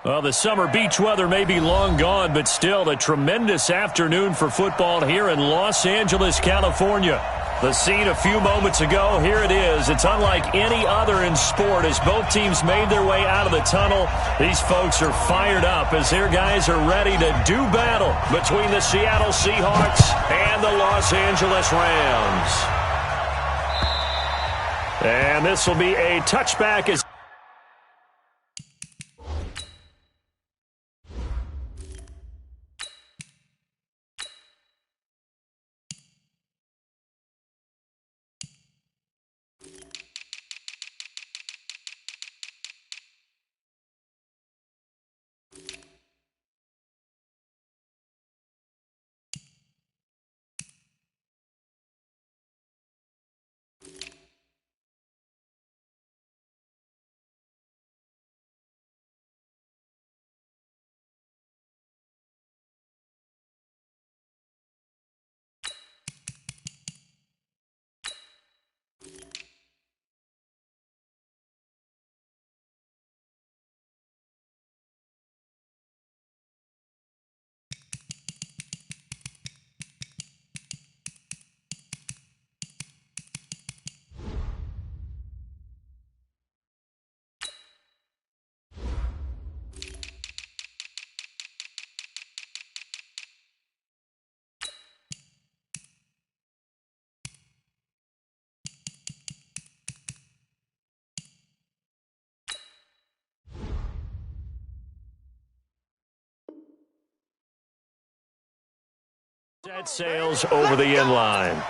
Well, the summer beach weather may be long gone, but still a tremendous afternoon for football here in Los Angeles, California. The scene a few moments ago, here it is. It's unlike any other in sport as both teams made their way out of the tunnel. These folks are fired up as their guys are ready to do battle between the Seattle Seahawks and the Los Angeles Rams. And this will be a touchback as set sails over the inline.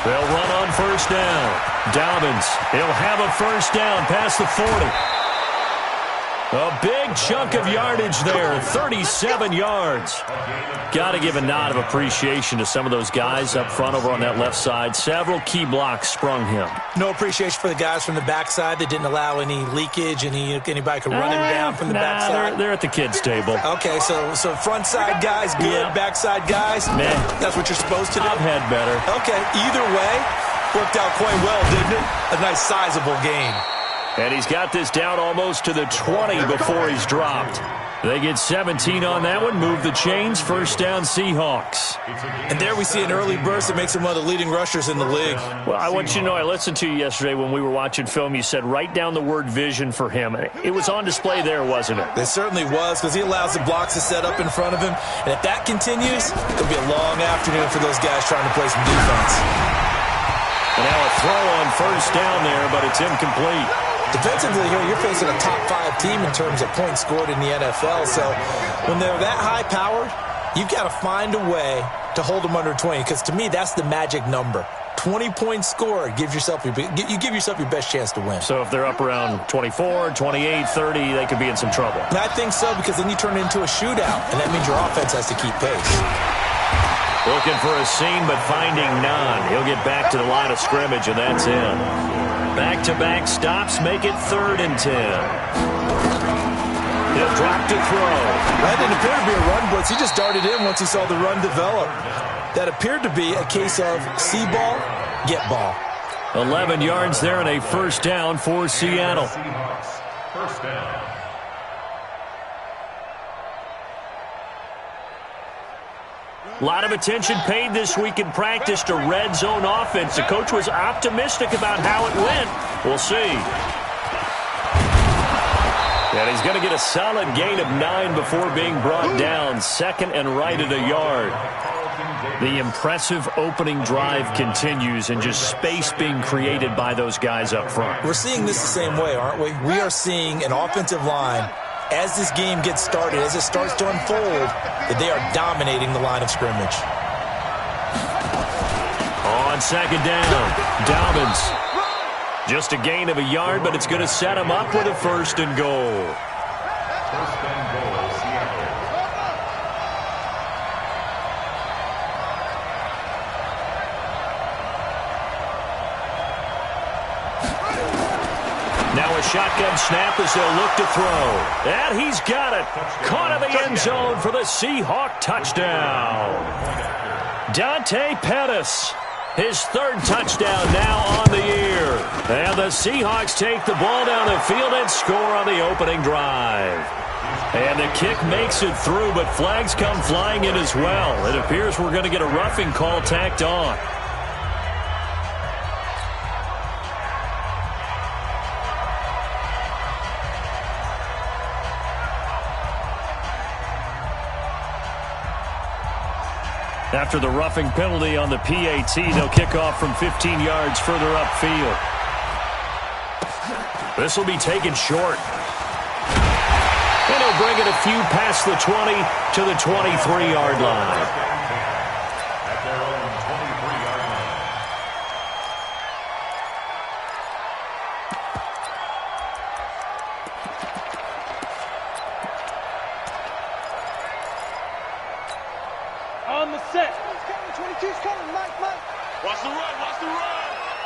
They'll run on first down. Dobbins, he'll have a first down past the 40. A big chunk of yardage there, 37 yards. Got to give a nod of appreciation to some of those guys up front over on that left side. Several key blocks sprung him. No appreciation for the guys from the backside that didn't allow any leakage, anybody could run him down from the backside. They're at the kids' table. Okay, so front side guys good, yeah. Backside guys, that's what you're supposed to do? I've had better. Okay, either way, worked out quite well, didn't it? A nice sizable gain. And he's got this down almost to the 20 before he's dropped. They get 17 on that one, move the chains, first down Seahawks. And there we see an early burst that makes him one of the leading rushers in the league. Well, I want you to know, I listened to you yesterday when we were watching film. You said write down the word vision for him. It was on display there, wasn't it? It certainly was, because he allows the blocks to set up in front of him. And if that continues, it'll be a long afternoon for those guys trying to play some defense. And now a throw on first down there, but it's incomplete. Defensively here, you're facing a top-5 team in terms of points scored in the NFL. So when they're that high-powered, you've got to find a way to hold them under 20. Because to me, that's the magic number. 20 points scored, you give yourself your best chance to win. So if they're up around 24, 28, 30, they could be in some trouble. And I think so, because then you turn it into a shootout, and that means your offense has to keep pace. Looking for a seam, but finding none. He'll get back to the line of scrimmage, and that's in. Back-to-back stops make it 3rd and 10. He'll drop to throw. That didn't appear to be a run blitz. He just darted in once he saw the run develop. That appeared to be a case of see ball, get ball. 11 yards there and a first down for Seattle. First down. A lot of attention paid this week in practice to red zone offense. The coach was optimistic about how it went. We'll see. And he's going to get a solid gain of 9 before being brought down. 2nd and right at a yard. The impressive opening drive continues and just space being created by those guys up front. We're seeing this the same way, aren't we? We are seeing an offensive line, as this game gets started, as it starts to unfold, that they are dominating the line of scrimmage. On 2nd down, Dobbins. Just a gain of a yard, but it's going to set him up with a 1st and goal. 1st and goal, Seattle. shotgun snap as they'll look to throw. And he's got it. Caught in the end zone for the Seahawk touchdown. Dante Pettis, his third touchdown now on the year. And the Seahawks take the ball down the field and score on the opening drive. And the kick makes it through, but flags come flying in as well. It appears we're going to get a roughing call tacked on. After the roughing penalty on the PAT, they'll kick off from 15 yards further upfield. This will be taken short. And he'll bring it a few past the 20 to the 23-yard line. On the set. 22's coming, Mike. Watch the run.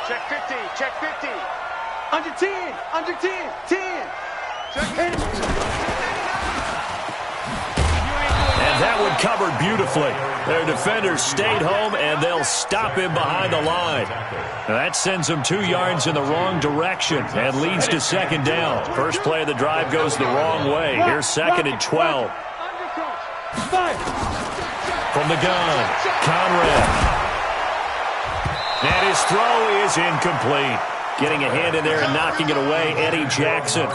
Check 50, check 50. Under 10, 10. Check 10. And that one covered beautifully. Their defenders stayed home, and they'll stop him behind the line. Now that sends them 2 yards in the wrong direction and leads to second down. First play of the drive goes the wrong way. Here's second and 12. From the gun, Conrad. And his throw is incomplete. Getting a hand in there and knocking it away, Eddie Jackson.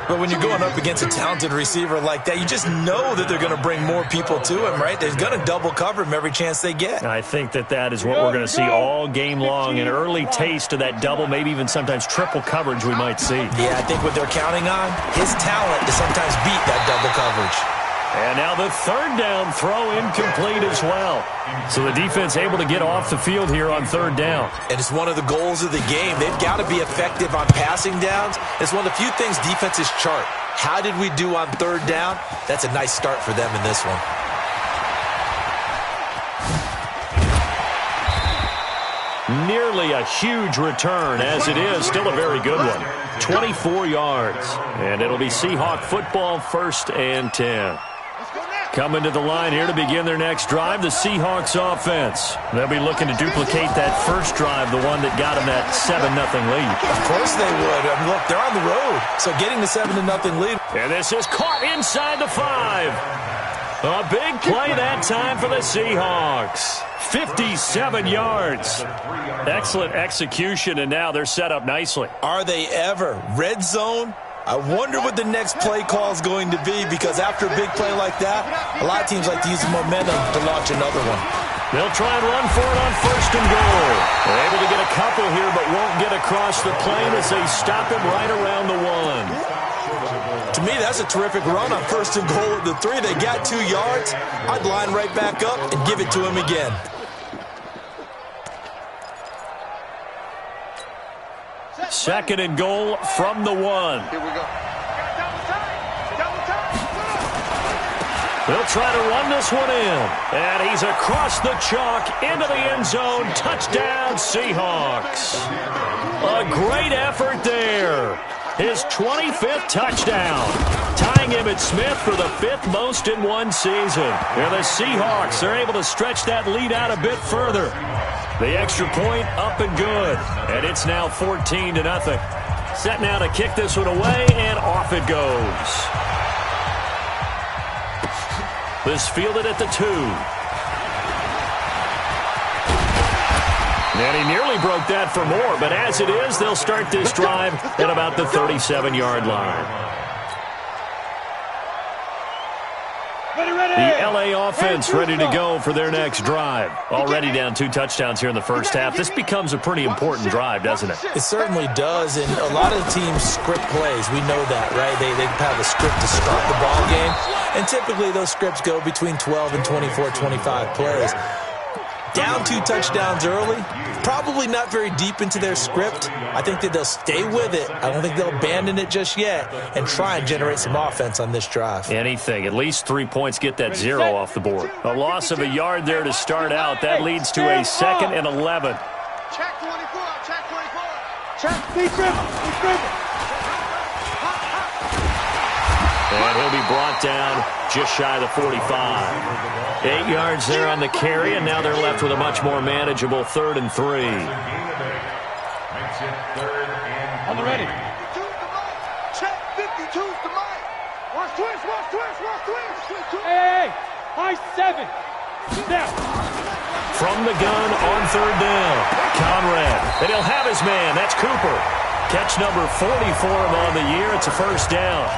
But when you're going up against a talented receiver like that, you just know that they're going to bring more people to him, right? They're going to double cover him every chance they get. I think that is what we're going to see all game long. An early taste of that double, maybe even sometimes triple coverage we might see. Yeah, I think what they're counting on, his talent to sometimes beat that double coverage. And now the third down throw incomplete as well. So the defense able to get off the field here on third down. And it's one of the goals of the game. They've got to be effective on passing downs. It's one of the few things defenses chart. How did we do on third down? That's a nice start for them in this one. Nearly a huge return, as it is still a very good one. 24 yards. And it'll be Seahawk football, 1st and 10. Coming to the line here to begin their next drive, the Seahawks offense. They'll be looking to duplicate that first drive, the one that got them that 7-0 lead. Of course they would. I mean, look, they're on the road, so getting the 7-0 lead. And this is caught inside the 5. A big play that time for the Seahawks. 57 yards. Excellent execution, and now they're set up nicely. Are they ever? Red zone? I wonder what the next play call is going to be, because after a big play like that, a lot of teams like to use the momentum to launch another one. They'll try and run for it on 1st and goal. They're able to get a couple here, but won't get across the plane as they stop him right around the 1. To me, that's a terrific run on 1st and goal at the 3. They got 2 yards. I'd line right back up and give it to him again. Second and goal from the 1. Here we go. They'll try to run this one in. And he's across the chalk into the end zone. Touchdown, Seahawks. A great effort there. His 25th touchdown. Tying Emmitt Smith for the 5th most in one season. And the Seahawks are able to stretch that lead out a bit further. The extra point up and good. And it's now 14-0. Set now to kick this one away, and off it goes. This fielded at the 2. And he nearly broke that for more, but as it is, they'll start this drive at about the 37-yard line. The LA offense ready to go for their next drive. Already down 2 touchdowns here in the first half. This becomes a pretty important drive, doesn't it? It certainly does, and a lot of teams script plays. We know that, right? They have a script to start the ball game, and typically those scripts go between 12 and 24, 25 plays. Down 2 touchdowns early, probably not very deep into their script. I think that they'll stay with it. I don't think they'll abandon it just yet and try and generate some offense on this drive. Anything. At least 3 points, get that 0 off the board. A loss of a yard there to start out. That leads to a 2nd and 11. Check 24, check 24. Check, be driven, be driven. And he'll be brought down just shy of the 45. 8 yards there on the carry, and now they're left with a much more manageable 3rd and 3. On the ready. Check 52's the mic. Watch twist, watch twist, watch twist. Hey, high 7. Now. From the gun on 3rd down. Conrad. And he'll have his man. That's Cooper. Catch number 40 for him on the year. It's a 1st down.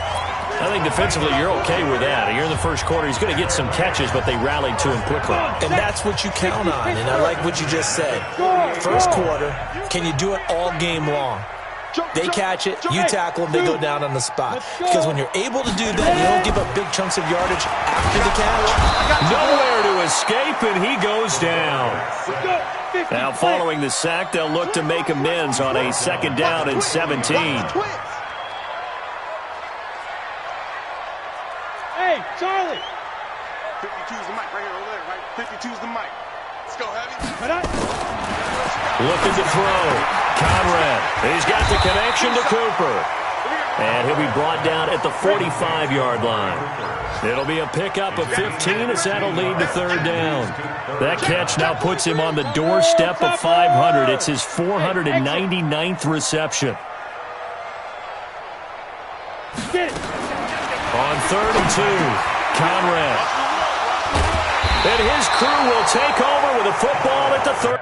I think defensively you're okay with that. You're in the 1st quarter. He's going to get some catches, but they rallied to him quickly. And that's what you count on, and I like what you just said. 1st quarter, can you do it all game long? They catch it, you tackle them, they go down on the spot. Because when you're able to do that, you don't give up big chunks of yardage after the catch. Nowhere to escape, and he goes down. Now, following the sack, they'll look to make amends on a 2nd down and 17. Hey, Charlie. 52's the mic right here, over there, right? 52's the mic. Let's go, Heavy. Looking to throw. Conrad. He's got the connection to Cooper. And he'll be brought down at the 45-yard line. It'll be a pickup of 15 as that'll lead to 3rd down. That catch now puts him on the doorstep of 500. It's his 499th reception. On 3rd and 2, Conrad. And his crew will take over with a football at the 3rd.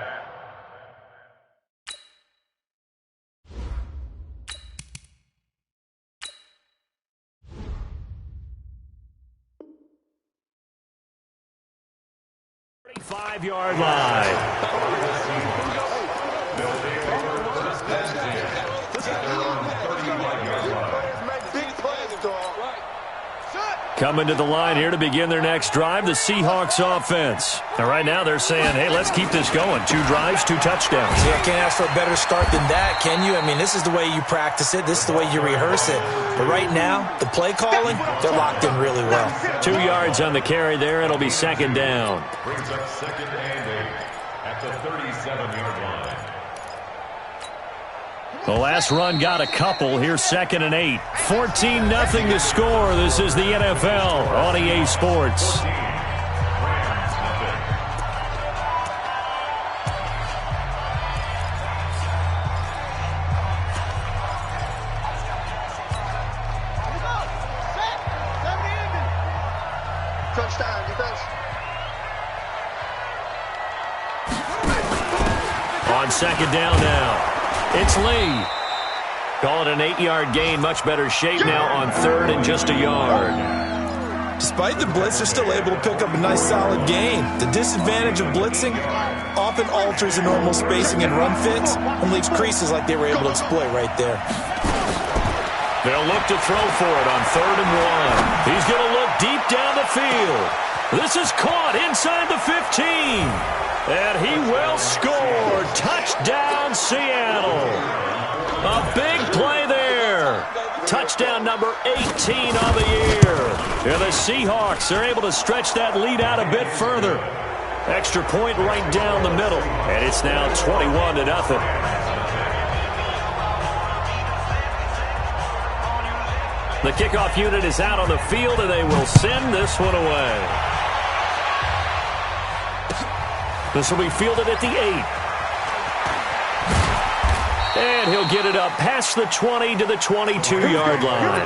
Five-yard line. Coming to the line here to begin their next drive, the Seahawks offense. And right now they're saying, hey, let's keep this going. 2 drives, 2 touchdowns. Yeah, can't ask for a better start than that, can you? I mean, this is the way you practice it. This is the way you rehearse it. But right now, the play calling, they're locked in really well. 2 yards on the carry there. It'll be 2nd down. Brings up 2nd and 8 at the 37-yard line. The last run got a couple. Here's 2nd and 8. 14-0 to score. This is the NFL on EA Sports. Touchdown, defense. On 2nd down now. It's Lee. Call it an 8-yard gain. Much better shape now on 3rd and just a yard. Despite the blitz, they're still able to pick up a nice solid gain. The disadvantage of blitzing often alters the normal spacing and run fits and leaves creases like they were able to exploit right there. They'll look to throw for it on 3rd and 1. He's going to look deep down the field. This is caught inside the 15. And he will score. Touchdown, Seattle. A big play there. Touchdown number 18 on the year. And the Seahawks are able to stretch that lead out a bit further. Extra point right down the middle. And it's now 21-0. The kickoff unit is out on the field, and they will send this one away. This will be fielded at the 8. And he'll get it up past the 20 to the 22-yard line.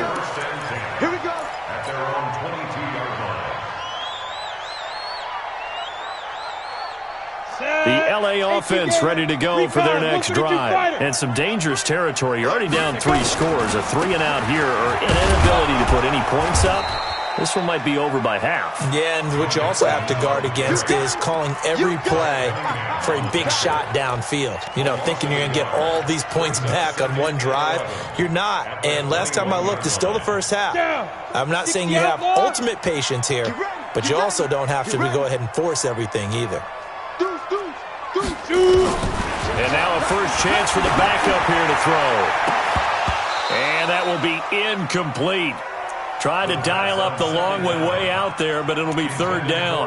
Here we go. At their own 22-yard line. The L.A. offense ready to go for their next drive. And some dangerous territory. You're already down 3 scores. A 3-and-out here, or an inability to put any points up. This one might be over by half. Yeah, and what you also have to guard against is calling every play for a big shot downfield. You know, thinking you're going to get all these points back on one drive. You're not. And last time I looked, it's still the first half. I'm not saying you have ultimate patience here, but you also don't have to go ahead and force everything either. And now a first chance for the backup here to throw. And that will be incomplete. Tried to dial up the long way out there, but it'll be third down.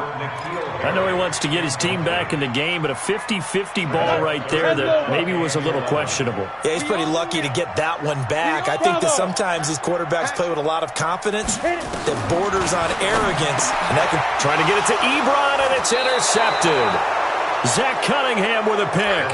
I know he wants to get his team back in the game, but a 50-50 ball right there that maybe was a little questionable. Yeah, he's pretty lucky to get that one back. I think that sometimes these quarterbacks play with a lot of confidence that borders on arrogance. And that can... Trying to get it to Ebron, and it's intercepted. Zach Cunningham with a pick.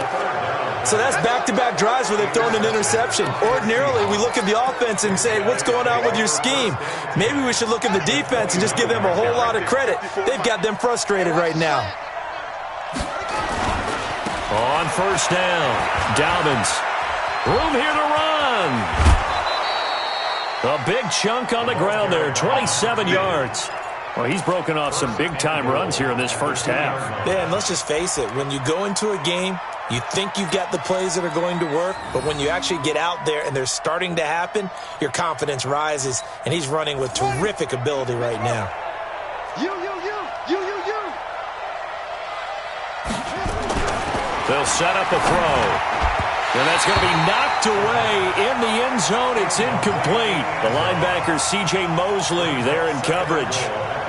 So that's back-to-back drives where they've thrown an interception. Ordinarily, we look at the offense and say, what's going on with your scheme? Maybe we should look at the defense and just give them a whole lot of credit. They've got them frustrated right now. On first down, Dobbins. Room here to run. A big chunk on the ground there, 27 yards. Well, he's broken off some big-time runs here in this first half. Yeah, and let's just face it. When you go into a game, you think you've got the plays that are going to work, but when you actually get out there and they're starting to happen, your confidence rises, and he's running with terrific ability right now. They'll set up a throw. And that's going to be knocked away in the end zone. It's incomplete. The linebacker, C.J. Mosley, there in coverage.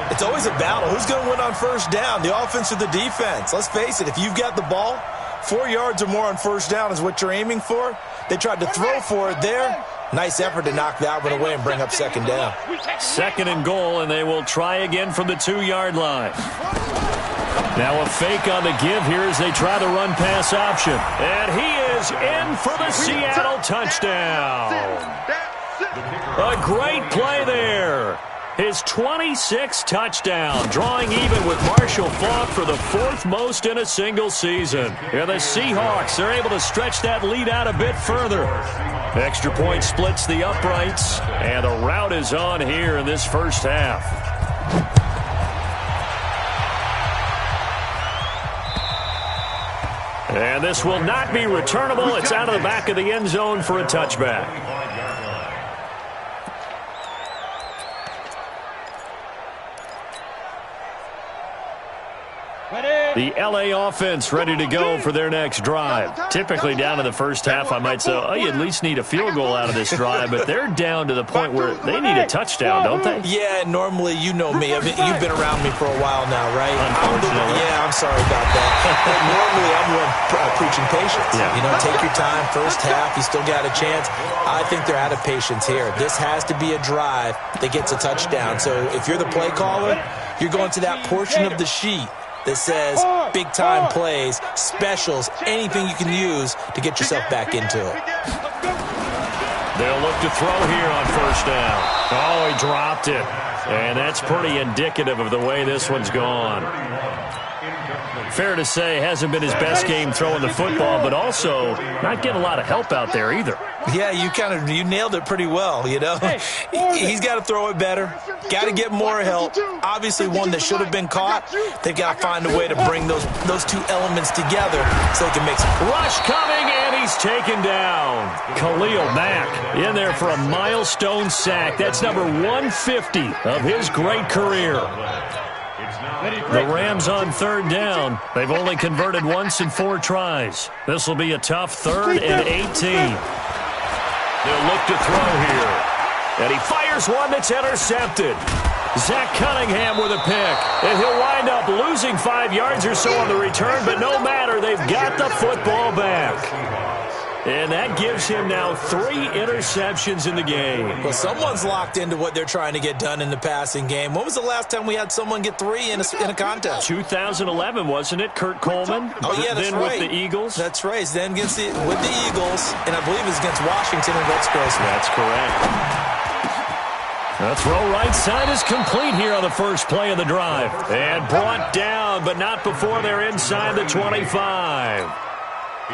It's always a battle. Who's going to win on first down, the offense or the defense? Let's face it, if you've got the ball, 4 yards or more on first down is what you're aiming for. They tried to throw for it there. Nice effort to knock that one away and bring up second down. Second and goal, and they will try again from the 2-yard line. Now a fake on the give here as they try the run-pass option. And he is in for the Seattle touchdown. A great play there. His 26th touchdown, drawing even with Marshall Faulk for the 4th most in a single season. And the Seahawks, they're able to stretch that lead out a bit further. Extra point splits the uprights, and the rout is on here in this first half. And this will not be returnable. It's out of the back of the end zone for a touchback. The L.A. offense ready to go for their next drive. Typically down in the first half, I might say, oh, you at least need a field goal out of this drive, but they're down to the point where they need a touchdown, don't they? Yeah, normally, you know me. I mean, you've been around me for a while now, right? Unfortunately. I'm sorry about that. Normally, I'm one preaching patience. Yeah. You know, take your time. First half, you still got a chance. I think they're out of patience here. This has to be a drive that gets a touchdown. So if you're the play caller, you're going to that portion of the sheet that says big-time plays, specials, anything you can use to get yourself back into it. They'll look to throw here on first down. Oh, he dropped it. And that's pretty indicative of the way this one's gone. Fair to say, hasn't been his best game throwing the football, but also not getting a lot of help out there either. Yeah, you nailed it pretty well, you know. He's got to throw it better. Got to get more help. Obviously, one that should have been caught. They've got to find a way to bring those two elements together so they can make some. Rush coming, and he's taken down. Khalil Mack in there for a milestone sack. That's number 150 of his great career. The Rams on third down. They've only converted once in 4 tries. This will be a tough 3rd and 18. They'll look to throw here. And he fires one that's intercepted. Zach Cunningham with a pick. And he'll wind up losing 5 yards or so on the return, but no matter, they've got the football back. And that gives him now 3 interceptions in the game. Well, someone's locked into what they're trying to get done in the passing game. When was the last time we had someone get 3 in a contest? 2011, wasn't it? Kurt Coleman? Oh, yeah, that's then right. With the Eagles? That's right. Then with the Eagles, and I believe it's against Washington and Rex Grossman. That's correct. The throw right side is complete here on the first play of the drive. And brought down, but not before they're inside the 25.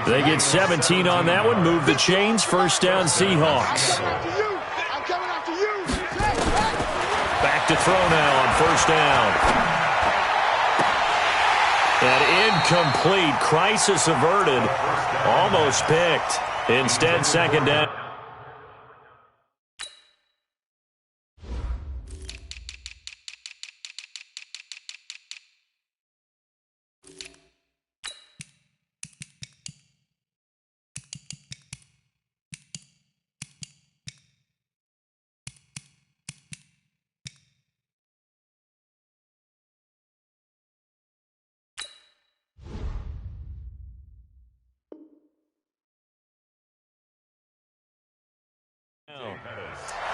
They get 17 on that one. Move the chains. First down, Seahawks. Back to throw now on first down. And incomplete. Crisis averted. Almost picked. Instead, second down.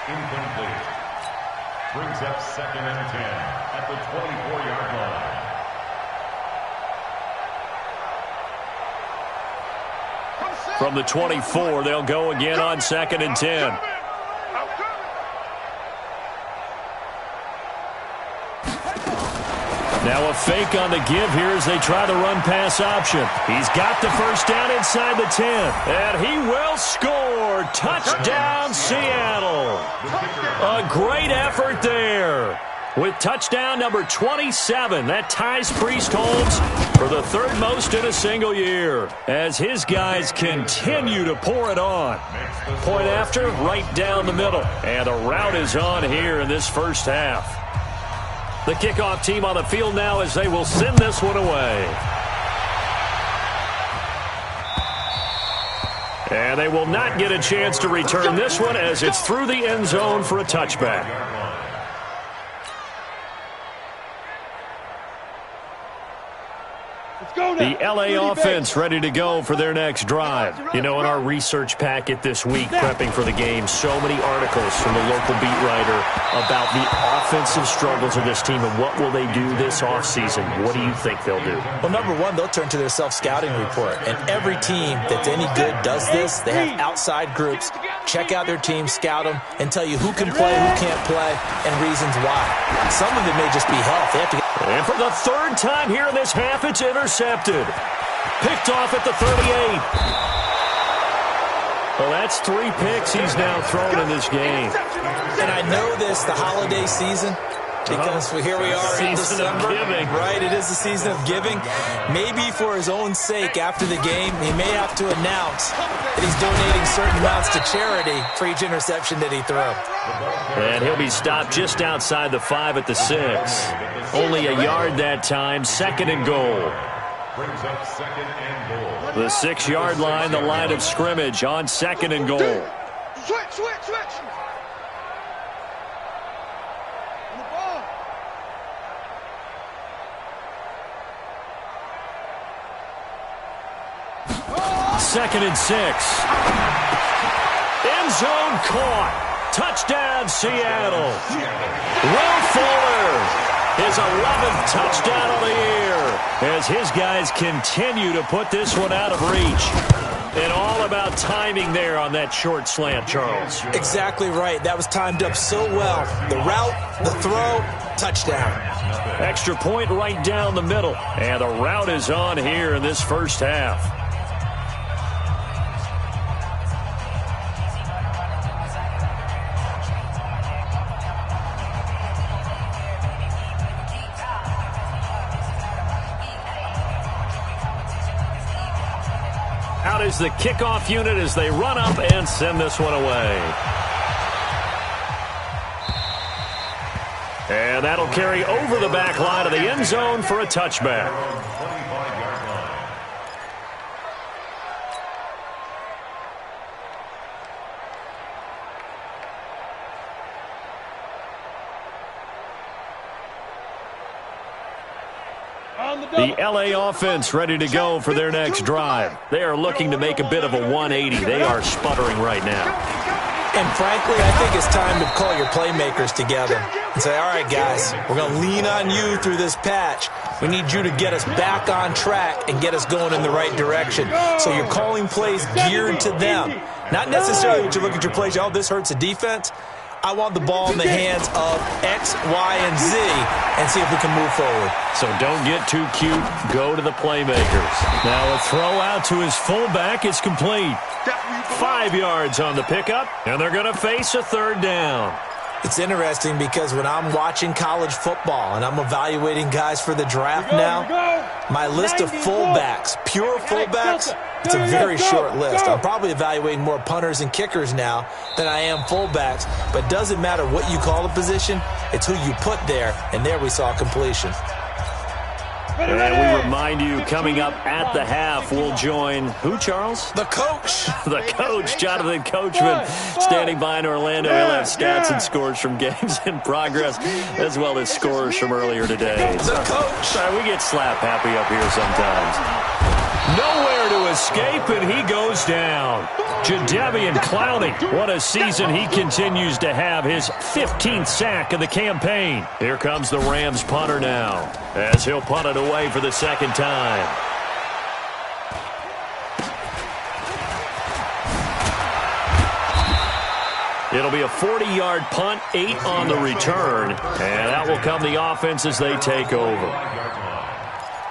Incomplete. Brings up 2nd and 10 at the 24-yard line. From the 24, they'll go again on 2nd and 10. Now a fake on the give here as they try the run-pass option. He's got the first down inside the 10. And he will score. Touchdown, Seattle. A great effort there. With touchdown number 27, that ties Priest Holmes for the 3rd most in a single year, as his guys continue to pour it on. Point after, right down the middle. And the route is on here in this first half. The kickoff team on the field now as they will send this one away. And they will not get a chance to return this one as it's through the end zone for a touchback. The LA offense ready to go for their next drive. You know, in our research packet this week, prepping for the game, so many articles from the local beat writer about the offensive struggles of this team and what will they do this offseason. What do you think they'll do? Well, number one, they'll turn to their self-scouting report. And every team that's any good does this. They have outside groups. Check out their team, scout them, and tell you who can play, who can't play, and reasons why. Some of it may just be health. They have to and for the 3rd time here in this half, it's intercepted. Picked off at the 38. Well, that's 3 picks he's now thrown in this game. And I know this, the holiday season, because here we are in December. Right, it is the season of giving. Maybe for his own sake, after the game, he may have to announce that he's donating certain amounts to charity for each interception that he threw. And he'll be stopped just outside the 5 at the 6. Only a yard that time, 2nd and goal. Brings up 2nd and goal. The 6-yard line, the line of scrimmage on 2nd and goal. Switch. Second and 6. End zone caught. Touchdown, Seattle. Will Fuller. His 11th touchdown of the year as his guys continue to put this one out of reach. And all about timing there on that short slant, Charles. Exactly right. That was timed up so well. The route, the throw, touchdown. Extra point right down the middle. And the route is on here in this first half. Out is the kickoff unit as they run up and send this one away. And that'll carry over the back line of the end zone for a touchback. The LA offense ready to go for their next drive. They are looking to make a bit of a 180. They are sputtering right now. And frankly, I think it's time to call your playmakers together and say, all right, guys, we're going to lean on you through this patch. We need you to get us back on track and get us going in the right direction. So you're calling plays geared to them. Not necessarily when you look at your plays, oh, this hurts the defense. I want the ball in the hands of X, Y, and Z and see if we can move forward. So don't get too cute. Go to the playmakers. Now a throw out to his fullback is complete. 5 yards on the pickup, and they're going to face a 3rd down. It's interesting because when I'm watching college football and I'm evaluating guys for the draft now, my list of fullbacks, pure fullbacks, it's a very short list. I'm probably evaluating more punters and kickers now than I am fullbacks, but it doesn't matter what you call a position, it's who you put there, and there we saw completion. And we remind you, coming up at the half, we'll join who, Charles? The coach. The coach, Jonathan Coachman, standing by in Orlando. He'll have stats and scores from games in progress, as well as scores from earlier today. The coach. Sorry, we get slap happy up here sometimes. Nowhere to escape, and he goes down. Jadeveon Clowney, what a season he continues to have, his 15th sack of the campaign. Here comes the Rams punter now, as he'll punt it away for the second time. It'll be a 40-yard punt, 8 on the return, and that will come the offense as they take over.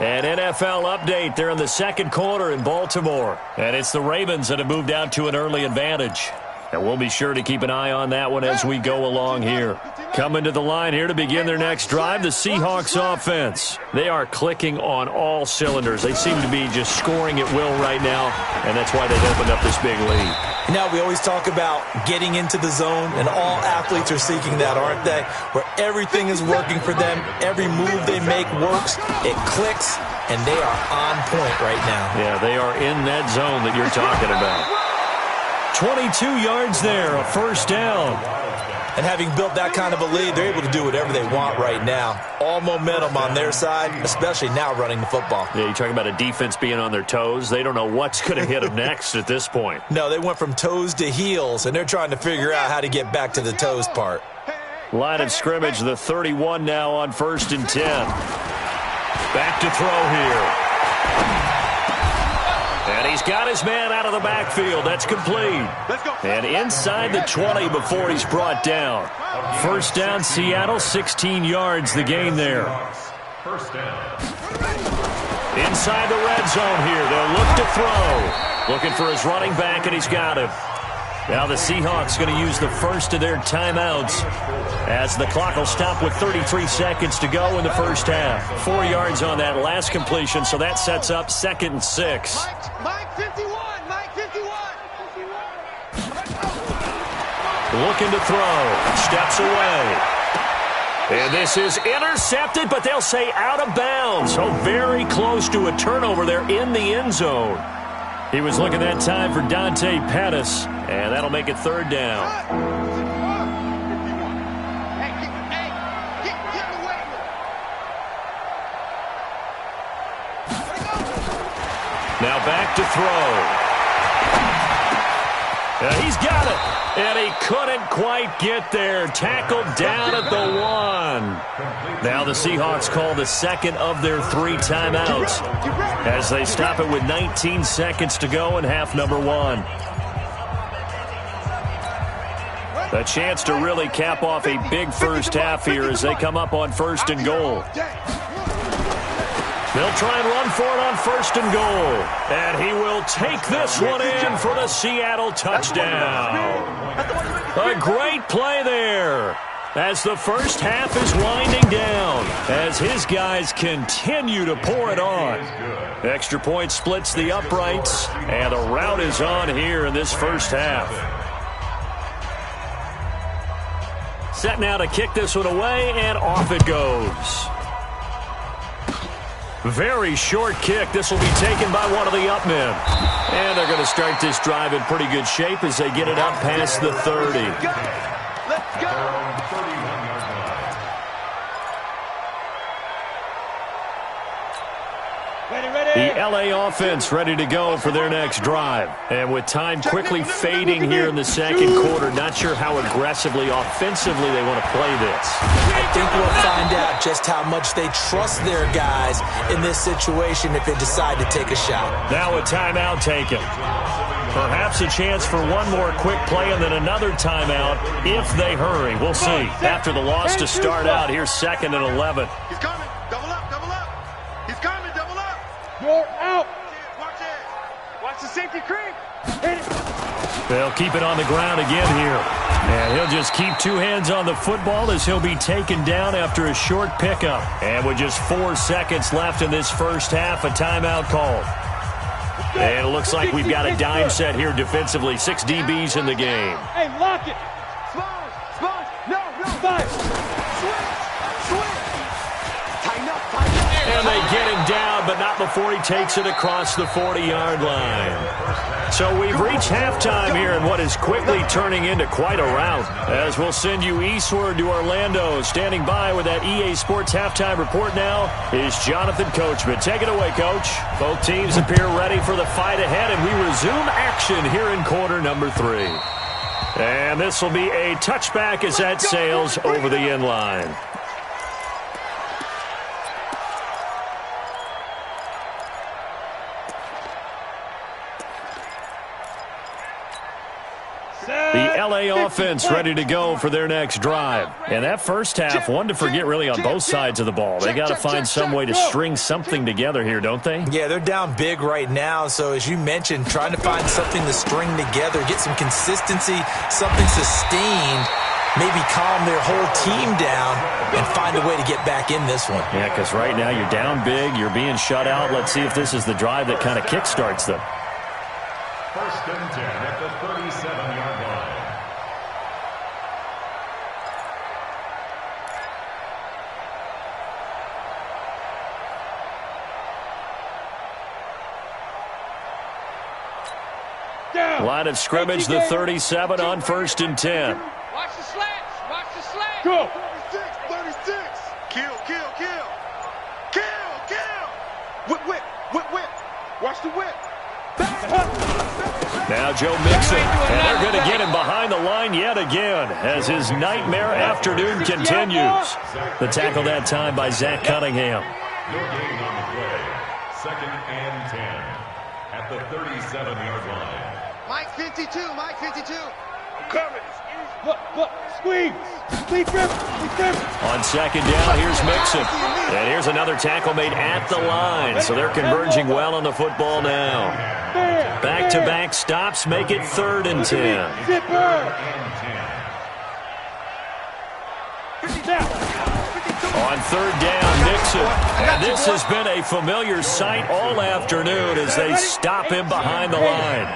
An NFL update. They're in the second quarter in Baltimore, and it's the Ravens that have moved out to an early advantage. And we'll be sure to keep an eye on that one as we go along here. Coming to the line here to begin their next drive, the Seahawks offense. They are clicking on all cylinders. They seem to be just scoring at will right now, and that's why they've opened up this big lead. Now, we always talk about getting into the zone, and all athletes are seeking that, aren't they? Where everything is working for them, every move they make works, it clicks, and they are on point right now. Yeah, they are in that zone that you're talking about. 22 yards there, a first down. And having built that kind of a lead, they're able to do whatever they want right now. All momentum on their side, especially now running the football. Yeah, you're talking about a defense being on their toes. They don't know what's going to hit them next at this point. No, they went from toes to heels, and they're trying to figure out how to get back to the toes part. Line of scrimmage, the 31 now on 1st and 10. Back to throw here. And he's got his man out of the backfield. That's complete. And inside the 20 before he's brought down. First down, Seattle, 16 yards the gain there. First down. Inside the red zone here. They'll look to throw. Looking for his running back, and he's got him. Now the Seahawks going to use the first of their timeouts as the clock will stop with 33 seconds to go in the first half. 4 yards on that last completion, so that sets up 2nd and 6. Mike 51, Mike 51. Looking to throw. Steps away. And this is intercepted, but they'll say out of bounds. So very close to a turnover there in the end zone. He was looking that time for Dante Pettis, and that'll make it 3rd down. Now back to throw. He's got it, and he couldn't quite get there. Tackled down at the 1. Now the Seahawks call the second of their 3 timeouts as they stop it with 19 seconds to go in half number 1. A chance to really cap off a big first half here as they come up on 1st and goal. They'll try and run for it on 1st and goal. And he will take this one in for the Seattle touchdown. A great play there as the first half is winding down as his guys continue to pour it on. Extra point splits the uprights, and the route is on here in this first half. Set now to kick this one away, and off it goes. Very short kick. This will be taken by one of the up men. And they're going to start this drive in pretty good shape as they get it up past the 30. Let's go. The LA offense ready to go for their next drive. And with time quickly fading here in the second quarter, not sure how aggressively, offensively they want to play this. I think we'll find out just how much they trust their guys in this situation if they decide to take a shot. Now a timeout taken. Perhaps a chance for one more quick play and then another timeout if they hurry. We'll see. After the loss to start out, here's 2nd and 11. He's coming. Double up, double up. He's coming, double up. You're out. Watch it. Watch the safety creep. Hit it. They'll keep it on the ground again here. And he'll just keep 2 hands on the football as he'll be taken down after a short pickup. And with just 4 seconds left in this first half, a timeout called. And it looks like we've got a dime set here defensively. 6 DBs in the game. Hey, lock it. Sponge. No, fire. Switch. Tighten up. And they get him down, but not before he takes it across the 40-yard line. So we've reached halftime here in what is quickly turning into quite a rout. As we'll send you eastward to Orlando. Standing by with that EA Sports halftime report now is Jonathan Coachman. Take it away, Coach. Both teams appear ready for the fight ahead, and we resume action here in quarter number 3. And this will be a touchback as that sails over the end line. The LA offense ready to go for their next drive. And that first half, one to forget really on both sides of the ball. They got to find some way to string something together here, don't they? Yeah, they're down big right now. So as you mentioned, trying to find something to string together, get some consistency, something sustained, maybe calm their whole team down and find a way to get back in this one. Yeah, because right now you're down big, you're being shut out. Let's see if this is the drive that kind of kickstarts them. First and 10 at the 37-yard line. Line of scrimmage, the 37 on first and 10. Watch the slants. Watch the slants. Go. 36. Kill. Whip. Watch the whip. Now Joe Mixon, and they're going to get him behind the line yet again as his nightmare afternoon continues. The tackle that time by Zach Cunningham. No gain on the play. Second and 10 at the 37-yard line. Mike 52. I'm coming. Look. Squeeze. On second down, here's Mixon. And here's another tackle made at the line. So they're converging well on the football now. Back-to-back stops make it 3rd and 10. On 3rd down, Mixon. And this has been a familiar sight all afternoon as they stop him behind the line.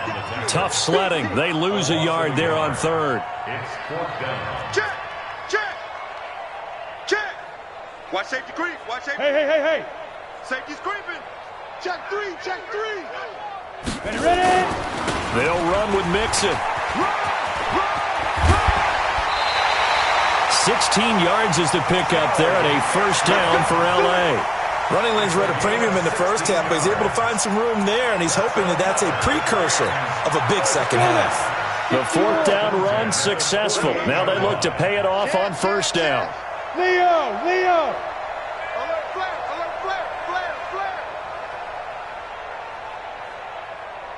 Tough sledding. They lose a yard there on 3rd. It's 4th down. Check. Watch safety creep. Hey. Safety's creeping. Check 3. Ready. They'll run with Mixon. 16 yards is the pickup there at a first down for L.A. Running lanes were at a premium in the first half, but he's able to find some room there, and he's hoping that that's a precursor of a big second half. The 4th down run successful. Now they look to pay it off on first down. Leo. Alert flare.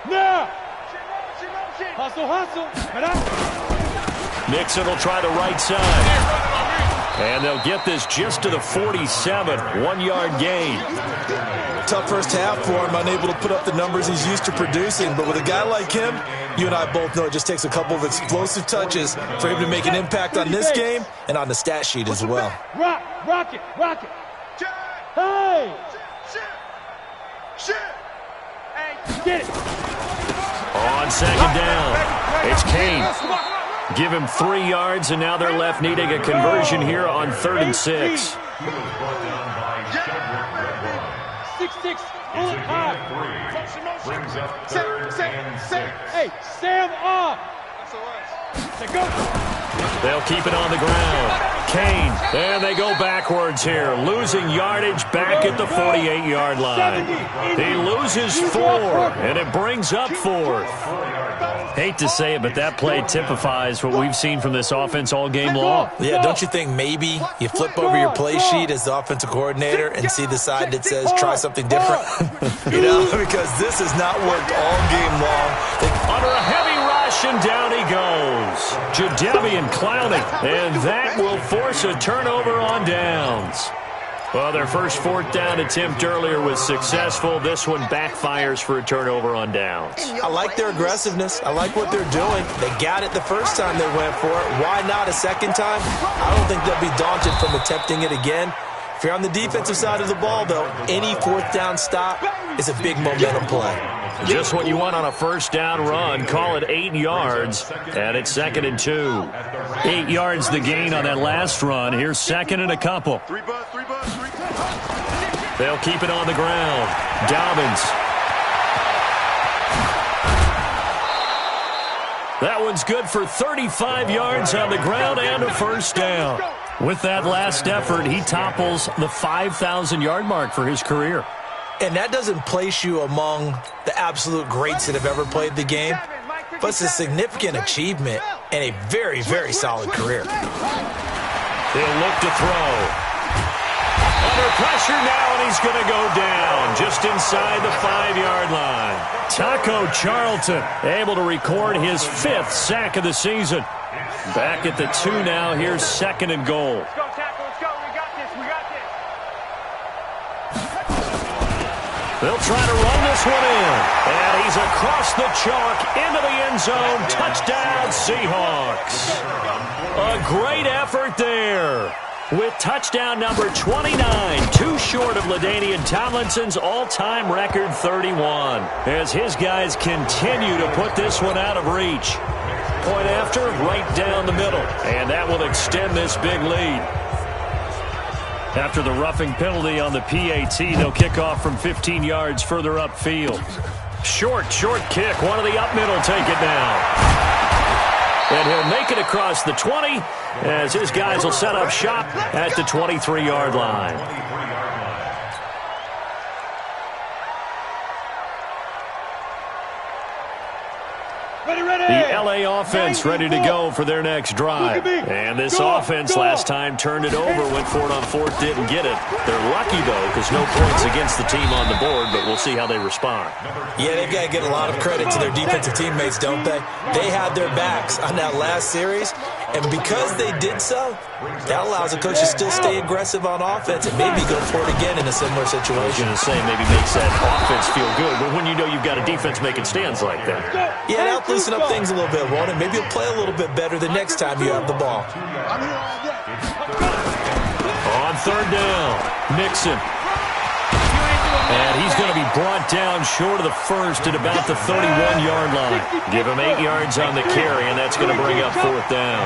Now. Hustle. Mixon will try the right side. And they'll get this just to the 47. 1-yard gain. Tough first half for him, unable to put up the numbers he's used to producing. But with a guy like him, you and I both know it just takes a couple of explosive touches for him to make an impact on this game and on the stat sheet as well. Rock it. Hey! Get it! On second down, it's Kane. Give him 3 yards, and now they're left needing a conversion here on 3rd and 6. He was brought down by Shedrick Redbone. 6-6, pull it high. Brings up 3rd and 6. Hey, Sam off. Go. They'll keep it on the ground. Kane, and they go backwards here, losing yardage back at the 48-yard line. He loses 4, and it brings up 4th. Hate to say it, but that play typifies what we've seen from this offense all game long. Yeah, don't you think maybe you flip over your play sheet as the offensive coordinator and see the side that says try something different? Because this has not worked all game long. Under a heavy rush, and down he goes. Jadeveon Clowney, and that will force a turnover on downs. Well, their first 4th down attempt earlier was successful. This one backfires for a turnover on downs. I like their aggressiveness. I like what they're doing. They got it the first time they went for it. Why not a second time? I don't think they'll be daunted from attempting it again. If you're on the defensive side of the ball, though, any 4th down stop is a big momentum play. Just what you want on a first down run. Call it 8 yards, and it's 2nd and 2. 8 yards the gain on that last run. Here's 2nd and a couple. 3 buzz. They'll keep it on the ground. Dobbins. That one's good for 35 yards on the ground and a first down. With that last effort, he topples the 5,000-yard mark for his career. And that doesn't place you among the absolute greats that have ever played the game, but it's a significant achievement and a very, very solid career. They'll look to throw. Under pressure now, and he's going to go down just inside the 5-yard line. Taco Charlton able to record his 5th sack of the season. Back at the 2 now. Here's 2nd and goal. Let's go, Taco. Let's go. We got this. We got this. They'll try to run this one in. And he's across the chalk into the end zone. Touchdown, Seahawks. A great effort there. With touchdown number 29, too short of LaDainian Tomlinson's all-time record 31. As his guys continue to put this one out of reach. Point after, right down the middle. And that will extend this big lead. After the roughing penalty on the PAT, they'll kick off from 15 yards further upfield. Short kick. One of the up middle take it down. And he'll make it across the 20 as his guys will set up shop at the 23-yard line. The LA offense ready to go for their next drive. And this offense last time turned it over, went for it on 4th, didn't get it. They're lucky, though, because no points against the team on the board, but we'll see how they respond. Yeah, they've got to get a lot of credit to their defensive teammates, don't they? They had their backs on that last series, and because they did so, that allows the coach to still stay aggressive on offense and maybe go for it again in a similar situation. I was going to say maybe makes that offense feel good, but when you know you've got a defense making stands like that. Yeah, that'll loosen up things a little bit, won't it? Maybe you'll play a little bit better the next time you have the ball. On 3rd down, Mixon. And he's going to be brought down short of the first at about the 31-yard line. Give him 8 yards on the carry, and that's going to bring up 4th down.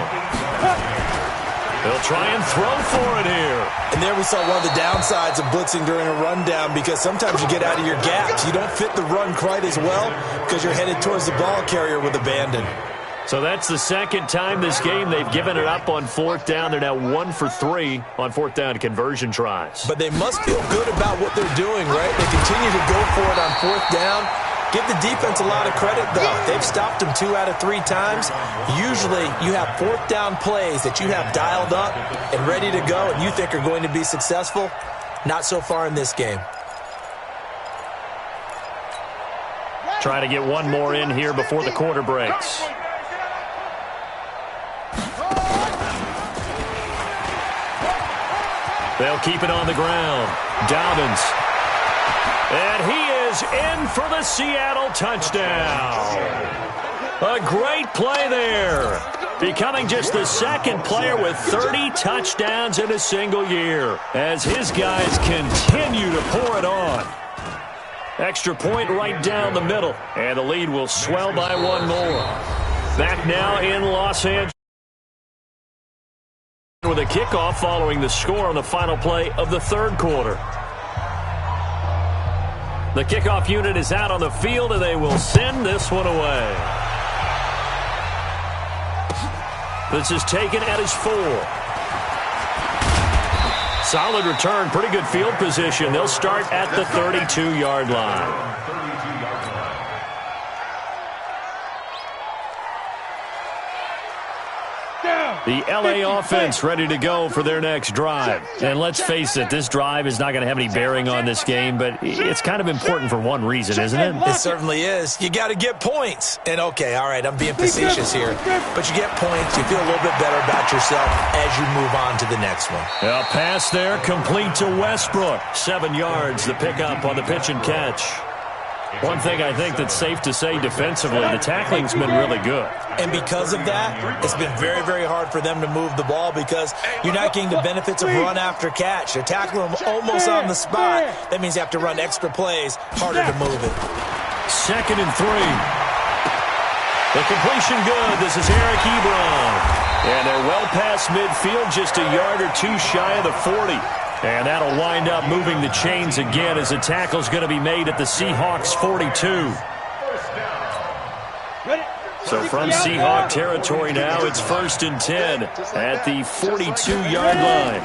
They'll try and throw for it here. And there we saw one of the downsides of blitzing during a rundown, because sometimes you get out of your gaps. You don't fit the run quite as well because you're headed towards the ball carrier with abandon. So that's the 2nd time this game they've given it up on 4th down. They're now 1 for 3 on 4th down conversion tries. But they must feel good about what they're doing, right? They continue to go for it on 4th down. Give the defense a lot of credit, though. They've stopped them 2 out of 3 times. Usually you have 4th down plays that you have dialed up and ready to go and you think are going to be successful. Not so far in this game. Try to get one more in here before the quarter breaks. They'll keep it on the ground. Dobbins. And he is in for the Seattle touchdown. A great play there. Becoming just the 2nd player with 30 touchdowns in a single year as his guys continue to pour it on. Extra point right down the middle, and the lead will swell by 1 more. Back now in Los Angeles with a kickoff following the score on the final play of the 3rd quarter. The kickoff unit is out on the field, and they will send this one away. This is taken at his 4. Solid return, pretty good field position. They'll start at the 32-yard line. The LA offense ready to go for their next drive. And let's face it, this drive is not going to have any bearing on this game, but it's kind of important for one reason, isn't it? It certainly is. You got to get points. And okay, all right, I'm being facetious here, but you get points, you feel a little bit better about yourself as you move on to the next one. A pass there, complete to Westbrook. 7 yards, the pickup on the pitch and catch. One thing I think that's safe to say defensively, the tackling's been really good. And because of that, it's been very, very hard for them to move the ball because you're not getting the benefits of run after catch. You're tackling them almost on the spot. That means you have to run extra plays, harder to move it. 2nd and 3. The completion good. This is Eric Ebron. And they're well past midfield, just a yard or 2 shy of the 40. And that'll wind up moving the chains again as the tackle's going to be made at the Seahawks 42. So from Seahawk territory now, it's 1st and 10 at the 42-yard line.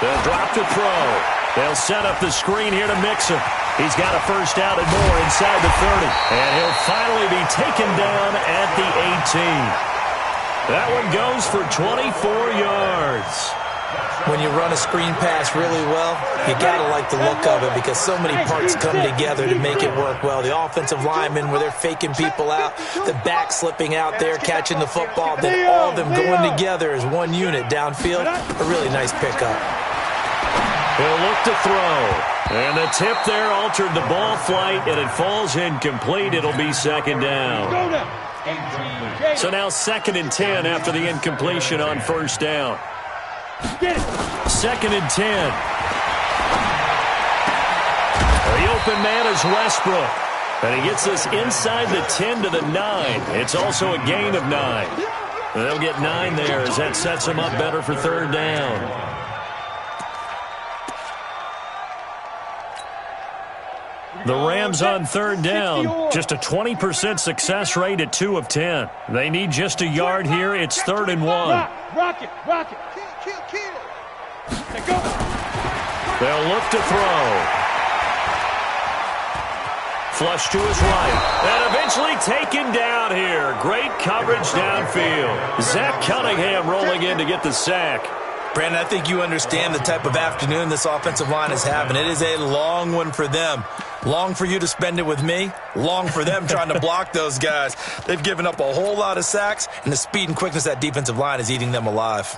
They'll drop the throw. They'll set up the screen here to Mixon. He's got a first down and more inside the 30. And he'll finally be taken down at the 18. That one goes for 24 yards. When you run a screen pass really well, you got to like the look of it because so many parts come together to make it work well. The offensive linemen, where they're faking people out, the back slipping out there, catching the football, then all of them going together as one unit downfield. A really nice pickup. He'll look to throw. And the tip there altered the ball flight, and it falls incomplete. It'll be 2nd down. So now 2nd and 10 after the incompletion on 1st down. 2nd and 10. The open man is Westbrook. And he gets us inside the 10 to the 9. It's also a gain of 9. They'll get 9 there as that sets them up better for 3rd down. The Rams on 3rd down, just a 20% success rate at 2 of 10. They need just a yard here. It's 3rd and 1. Rock it. Kill. They'll look to throw. Flush to his right. And eventually taken down here. Great coverage downfield. Zach Cunningham rolling in to get the sack. Brandon, I think you understand the type of afternoon this offensive line is having. It is a long one for them. Long for you to spend it with me. Long for them trying to block those guys. They've given up a whole lot of sacks, and the speed and quickness of that defensive line is eating them alive.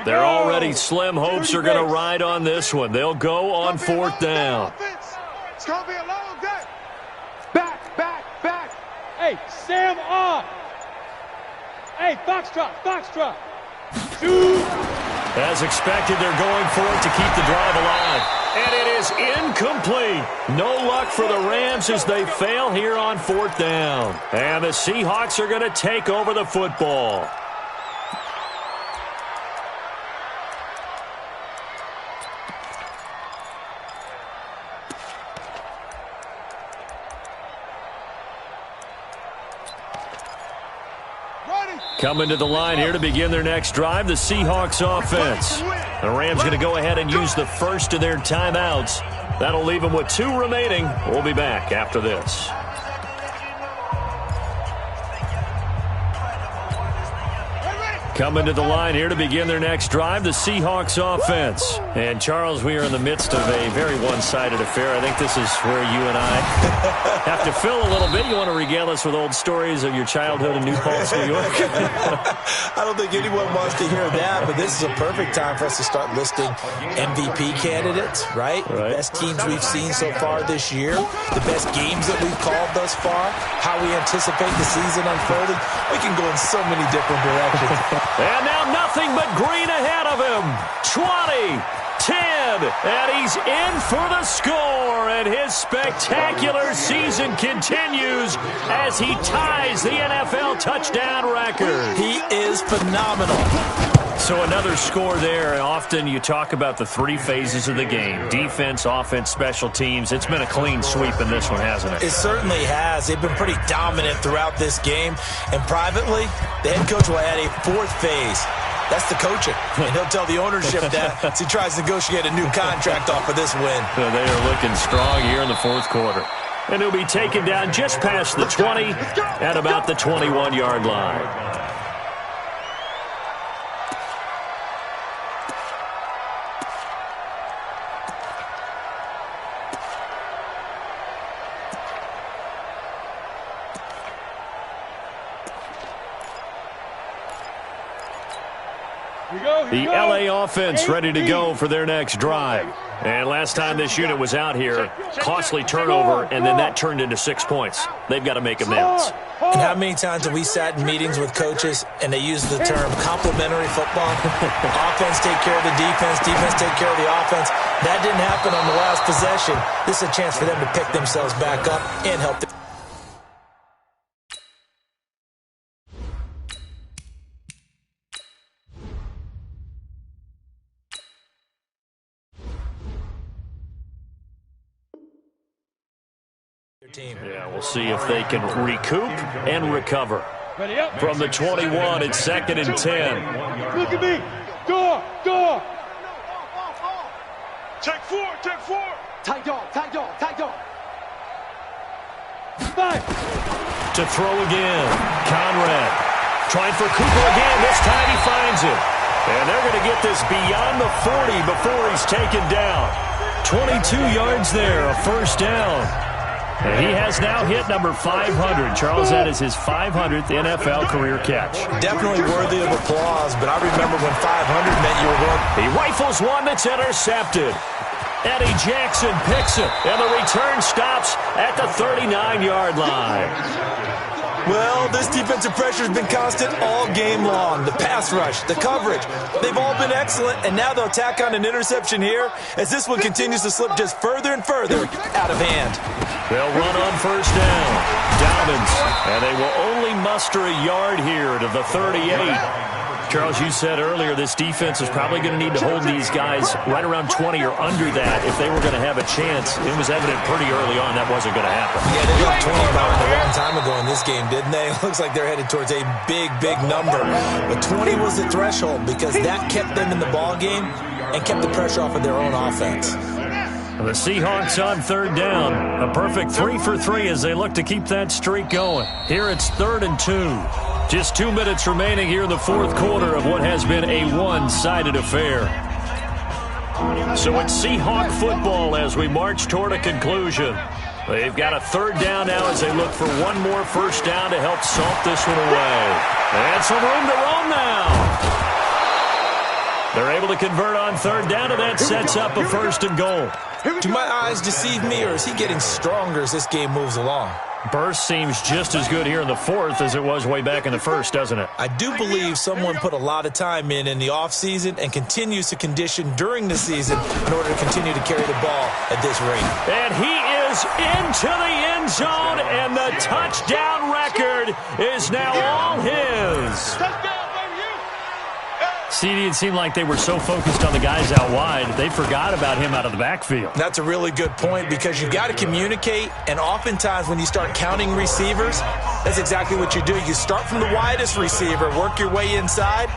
They're already slim hopes are going to ride on this one. They'll go on 4th down. It's going to be a long day. Back. Hey, Sam on. Hey, Foxtrot. Shoot. As expected, they're going for it to keep the drive alive. And it is incomplete. No luck for the Rams as they fail here on 4th down. And the Seahawks are going to take over the football. Coming to the line here to begin their next drive, the Seahawks offense. The Rams going to go ahead and use the first of their timeouts. That'll leave them with 2 remaining. We'll be back after this. Coming to the line here to begin their next drive, the Seahawks offense. And, Charles, we are in the midst of a very one-sided affair. I think this is where you and I have to fill a little bit. You want to regale us with old stories of your childhood in New Paltz, New York? I don't think anyone wants to hear that, but this is a perfect time for us to start listing MVP candidates, right? The best teams we've seen so far this year, the best games that we've called thus far, how we anticipate the season unfolding. We can go in so many different directions. And now nothing but green ahead of him. 20, 10, and he's in for the score. And his spectacular season continues as he ties the NFL touchdown record. He is phenomenal. So another score there. Often you talk about the 3 phases of the game. Defense, offense, special teams. It's been a clean sweep in this one, hasn't it? It certainly has. They've been pretty dominant throughout this game. And privately, the head coach will add a 4th phase. That's the coaching. And he'll tell the ownership that as he tries to negotiate a new contract off of this win. So they are looking strong here in the 4th quarter. And he'll be taken down just past the 20 at about the 21-yard line. The LA offense ready to go for their next drive. And last time this unit was out here, costly turnover, and then that turned into 6 points. They've got to make amends. And how many times have we sat in meetings with coaches and they use the term complementary football? Offense take care of the defense, defense take care of the offense. That didn't happen on the last possession. This is a chance for them to pick themselves back up and help them. Team. Yeah, we'll see if they can recoup and recover. From the 21, it's 2nd and 10. Look at me. Door. Take four. Tight dog. Five. To throw again. Conrad trying for Cooper again. This time he finds it. And they're going to get this beyond the 40 before he's taken down. 22 yards there, a first down. And he has now hit number 500. Charles, that is his 500th NFL career catch. Definitely worthy of applause, but I remember when 500 meant you were going. He rifles one that's intercepted. Eddie Jackson picks it, and the return stops at the 39-yard line. Well, this defensive pressure has been constant all game long. The pass rush, the coverage, they've all been excellent, and now they'll tack on an interception here as this one continues to slip just further and further out of hand. They'll run on first down. Dobbins, and they will only muster a yard here to the 38. Charles, you said earlier this defense is probably going to need to hold these guys right around 20 or under that if they were going to have a chance. It was evident pretty early on that wasn't going to happen. Yeah, they got 20 a long time ago in this game, didn't they? It looks like they're headed towards a big number. But 20 was the threshold because that kept them in the ball game and kept the pressure off of their own offense. The Seahawks on third down. A perfect 3 for 3 as they look to keep that streak going. Here it's 3rd and 2. Just 2 minutes remaining here in the fourth quarter of what has been a one-sided affair. So it's Seahawk football as we march toward a conclusion. They've got a third down now as they look for one more first down to help salt this one away. And some room to roam now. They're able to convert on third down, and that sets up a 1st and goal. Do my eyes deceive me, or is he getting stronger as this game moves along? Burst seems just as good here in the fourth as it was way back in the first, doesn't it? I do believe someone put a lot of time in the offseason and continues to condition during the season in order to continue to carry the ball at this rate. And he is into the end zone, and the touchdown record is now all his. CD, it seemed like they were so focused on the guys out wide, they forgot about him out of the backfield. That's a really good point because you've got to communicate, and oftentimes when you start counting receivers, that's exactly what you do. You start from the widest receiver, work your way inside.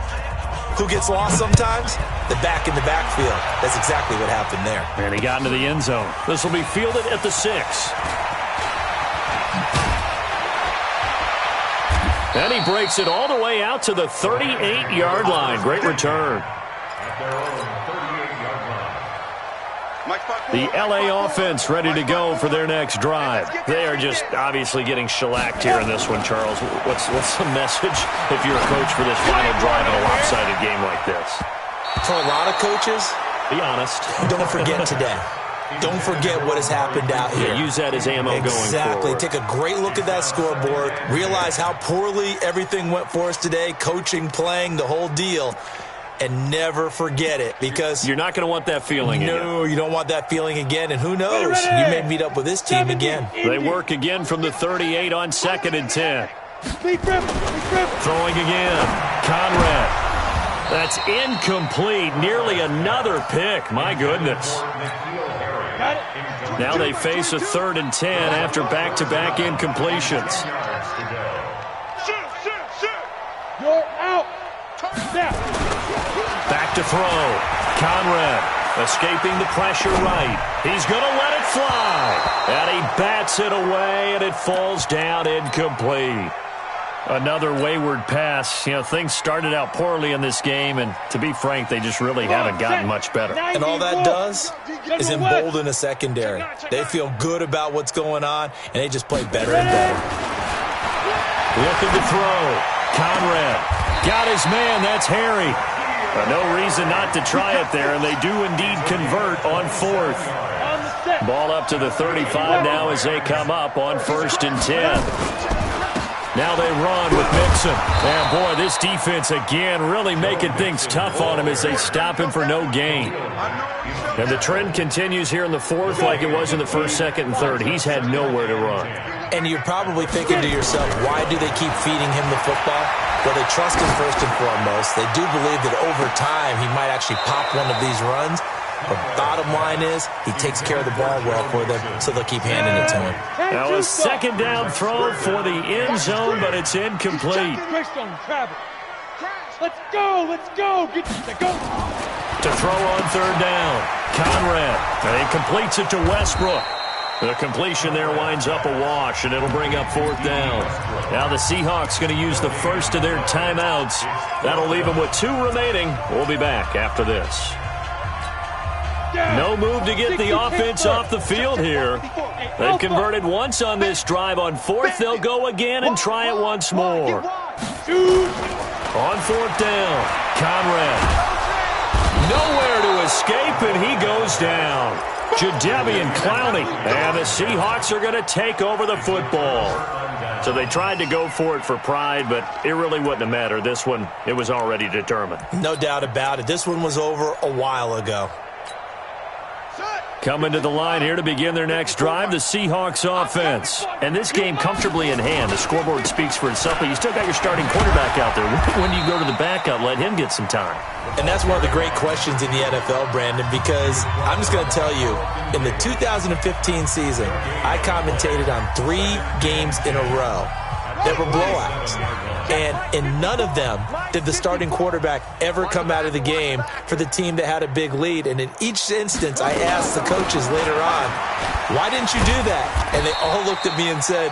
Who gets lost sometimes? The back in the backfield. That's exactly what happened there. And he got into the end zone. This will be fielded at the 6. And he breaks it all the way out to the 38-yard line. Great return. The LA offense ready to go for their next drive. They are just obviously getting shellacked here in this one, Charles. What's the message if you're a coach for this final drive in a lopsided game like this? For a lot of coaches, be honest. Don't forget today. Don't forget what has happened out here. Yeah, use that as ammo going forward. Exactly. Take a great look at that scoreboard. Realize how poorly everything went for us today. Coaching, playing, the whole deal. And never forget it because you're not going to want that feeling again. No, you don't want that feeling again. And who knows? You may meet up with this team again. They work again from the 38 on 2nd and 10. Throwing again. Conrad. That's incomplete. Nearly another pick. My goodness. Now they face a 3rd and 10 after back-to-back incompletions. You're out. Back to throw. Conrad escaping the pressure right. He's going to let it fly. And he bats it away, and it falls down incomplete. Another wayward pass. You know, things started out poorly in this game, and to be frank, they just really haven't gotten much better. And all that does is embolden a secondary. They feel good about what's going on, and they just play better and better. Looking to throw. Conrad got his man. That's Harry. No reason not to try it there, and they do indeed convert on 4th. Ball up to the 35 now as they come up on 1st and 10. Now they run with Mixon. And, boy, this defense, again, really making things tough on him as they stop him for no gain. And the trend continues here in the fourth like it was in the first, second, and third. He's had nowhere to run. And you're probably thinking to yourself, why do they keep feeding him the football? Well, they trust him first and foremost. They do believe that over time he might actually pop one of these runs. But bottom line is he takes care of the ball well for them, so they'll keep handing it to him. Now a second down throw for the end zone, but it's incomplete. Let's go, let's go. Get to go. To throw on third down, Conrad. And he completes it to Westbrook. The completion there winds up a wash, and it'll bring up fourth down. Now the Seahawks going to use the first of their timeouts. That'll leave them with 2 remaining. We'll be back after this. No move to get the offense off the field here. They've converted once on this drive. On fourth, they'll go again and try it once more. On fourth down, Conrad. Nowhere to escape, and he goes down. Jadeveon Clowney. And the Seahawks are going to take over the football. So they tried to go for it for pride, but it really wouldn't have mattered. This one, it was already determined. No doubt about it. This one was over a while ago. Coming to the line here to begin their next drive, the Seahawks offense. And this game comfortably in hand. The scoreboard speaks for itself, but you still got your starting quarterback out there. When do you go to the backup, let him get some time? And that's one of the great questions in the NFL, Brandon, because I'm just going to tell you, in the 2015 season, I commentated on 3 games in a row that were blowouts. And in none of them did the starting quarterback ever come out of the game for the team that had a big lead. And in each instance, I asked the coaches later on, why didn't you do that? And they all looked at me and said,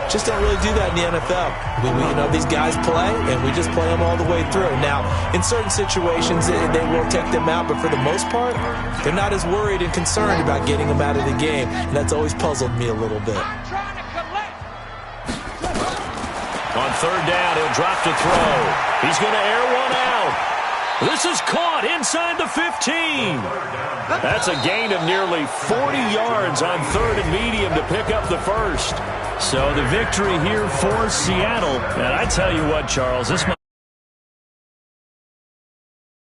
just don't really do that in the NFL. You know, these guys play, and we just play them all the way through. Now, in certain situations, they will take them out, but for the most part, they're not as worried and concerned about getting them out of the game. And that's always puzzled me a little bit. On third down, he'll drop to throw. He's going to air one out. This is caught inside the 15. That's a gain of nearly 40 yards on third and medium to pick up the first. So the victory here for Seattle. And I tell you what, Charles, this might